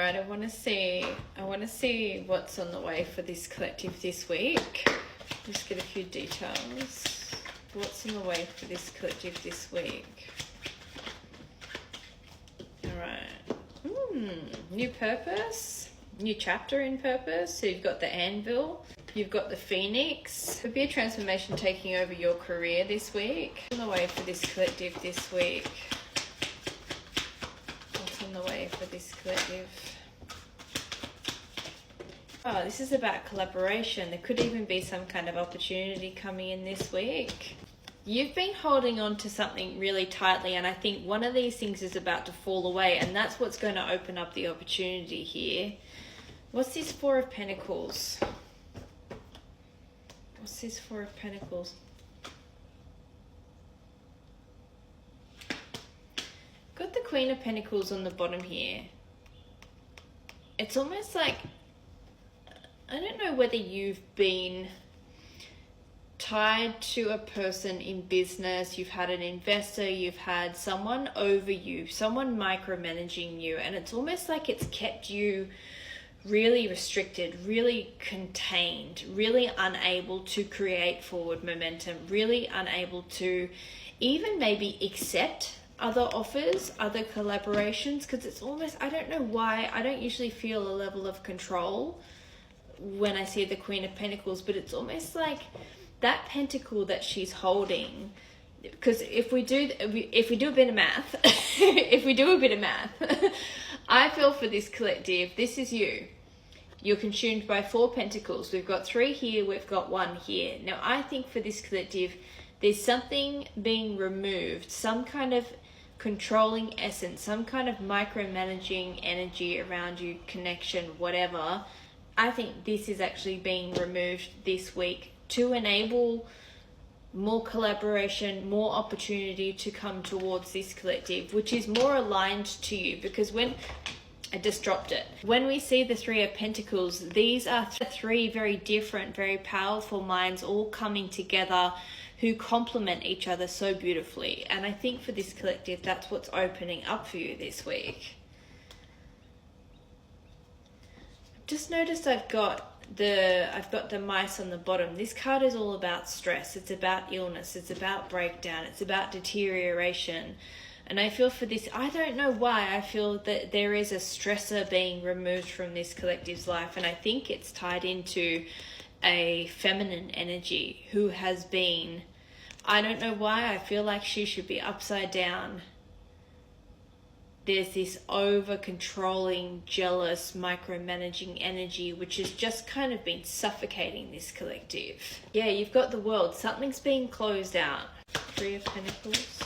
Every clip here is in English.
right, I want to see what's on the way for this collective this week. Just get a few details. What's on the way for this collective this week? All right. New purpose, new chapter in purpose. So you've got the anvil, you've got the phoenix. Could be a transformation taking over your career this week. On the way for this collective this week. What's on the way for this collective? Oh, this is about collaboration. There could even be some kind of opportunity coming in this week. You've been holding on to something really tightly, and I think one of these things is about to fall away, and that's what's going to open up the opportunity here. What's this Four of Pentacles? What's this Four of Pentacles? Got the Queen of Pentacles on the bottom here. It's almost like, I don't know whether you've been tied to a person in business, you've had an investor, you've had someone over you, someone micromanaging you, and it's almost like it's kept you really restricted, really contained, really unable to create forward momentum, really unable to even maybe accept other offers, other collaborations, because it's almost, I don't know why, I don't usually feel a level of control when I see the Queen of Pentacles, but it's almost like that pentacle that she's holding, because if we do a bit of math, I feel for this collective, this is you. You're consumed by 4 pentacles. We've got 3 here, we've got 1 here. Now, I think for this collective, there's something being removed, some kind of controlling essence, some kind of micromanaging energy around you, connection, whatever. I think this is actually being removed this week to enable more collaboration, more opportunity to come towards this collective, which is more aligned to you. Because when I just dropped it, when we see the 3 of Pentacles, these are 3 very different, very powerful minds all coming together who complement each other so beautifully. And I think for this collective, that's what's opening up for you this week. Just noticed I've got the mice on the bottom. This card is all about stress. It's about illness. It's about breakdown. It's about deterioration. And I feel for this, I don't know why, I feel that there is a stressor being removed from this collective's life. And I think it's tied into a feminine energy who has been, I don't know why, I feel like she should be upside down. There's this over-controlling, jealous, micromanaging energy which has just kind of been suffocating this collective. Yeah, you've got the World. Something's being closed out. 3 of Pentacles.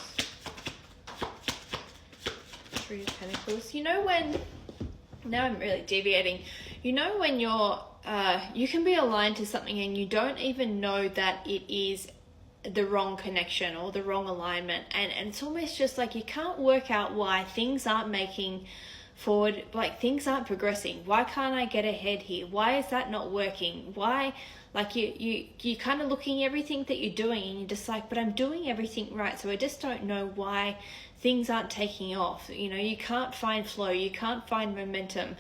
3 of Pentacles. You know when... Now I'm really deviating. You know when you're... you can be aligned to something and you don't even know that it is the wrong connection or the wrong alignment, and it's almost just like you can't work out why things aren't making forward, like things aren't progressing. Why can't I get ahead here? Why is that not working? Why, like you kind of looking at everything that you're doing and you're just like, but I'm doing everything right, so I just don't know why things aren't taking off. You know, you can't find flow, you can't find momentum.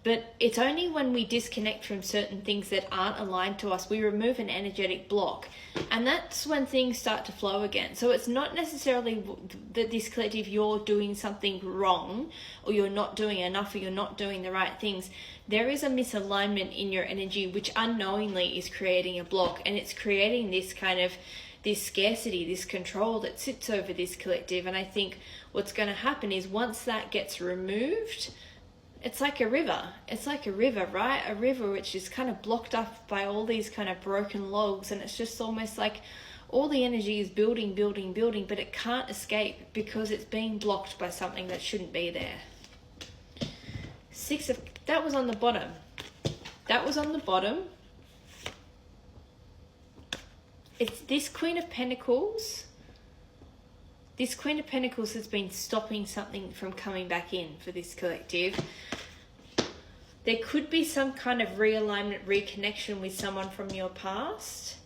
But it's only when we disconnect from certain things that aren't aligned to us, we remove an energetic block. And that's when things start to flow again. So it's not necessarily that this collective, you're doing something wrong, or you're not doing enough, or you're not doing the right things. There is a misalignment in your energy, which unknowingly is creating a block. And it's creating this kind of, this scarcity, this control that sits over this collective. And I think what's going to happen is once that gets removed, it's like a river. It's like a river, right? A river which is kind of blocked up by all these kind of broken logs, and it's just almost like all the energy is building, but it can't escape because it's being blocked by something that shouldn't be there. 6 of... That was on the bottom. That was on the bottom. It's this Queen of Pentacles. This Queen of Pentacles has been stopping something from coming back in for this collective. There could be some kind of realignment, reconnection with someone from your past,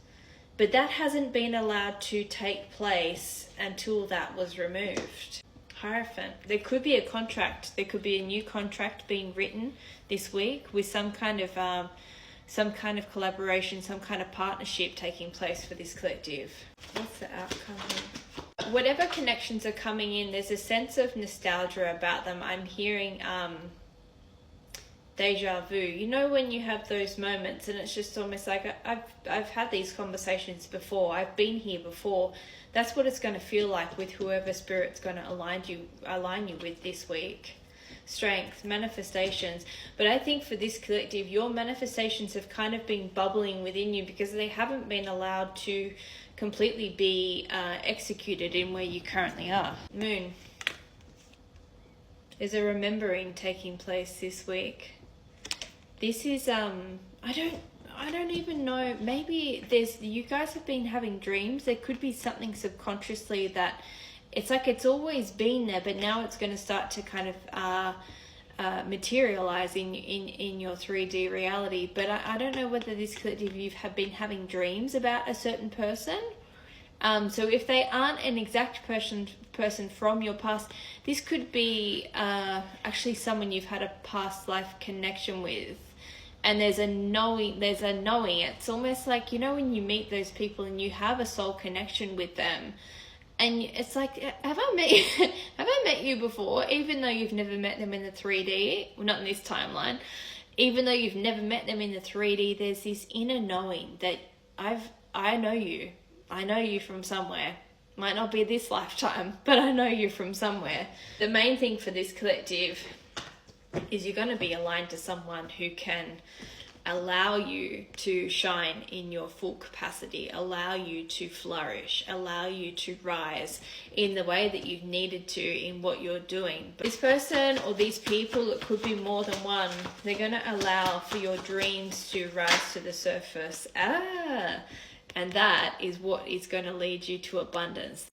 but that hasn't been allowed to take place until that was removed. Hierophant. There could be a contract. There could be a new contract being written this week with some kind of collaboration, some kind of partnership taking place for this collective. What's the outcome here? Whatever connections are coming in, there's a sense of nostalgia about them. I'm hearing deja vu. You know when you have those moments and it's just almost like I've had these conversations before. I've been here before. That's what it's going to feel like with whoever Spirit's going to align you with this week. Strength, manifestations. But I think for this collective, your manifestations have kind of been bubbling within you because they haven't been allowed to completely be executed in where you currently are. Moon. There's a remembering taking place this week. This is I don't even know. Maybe you guys have been having dreams. There could be something subconsciously that it's like it's always been there, but now it's going to start to kind of materialize in your 3D reality. But I don't know whether this collective you've been having dreams about a certain person. So if they aren't an exact person from your past, this could be actually someone you've had a past life connection with. And there's a knowing. It's almost like, you know, when you meet those people and you have a soul connection with them, and it's like, have I met you before? Even though you've never met them in the 3D, well, not in this timeline, even though you've never met them in the 3D, there's this inner knowing that I know you. I know you from somewhere. Might not be this lifetime, but I know you from somewhere. The main thing for this collective is you're going to be aligned to someone who can allow you to shine in your full capacity, allow you to flourish, allow you to rise in the way that you've needed to in what you're doing. But this person or these people, it could be more than one, they're going to allow for your dreams to rise to the surface. And that is what is going to lead you to abundance.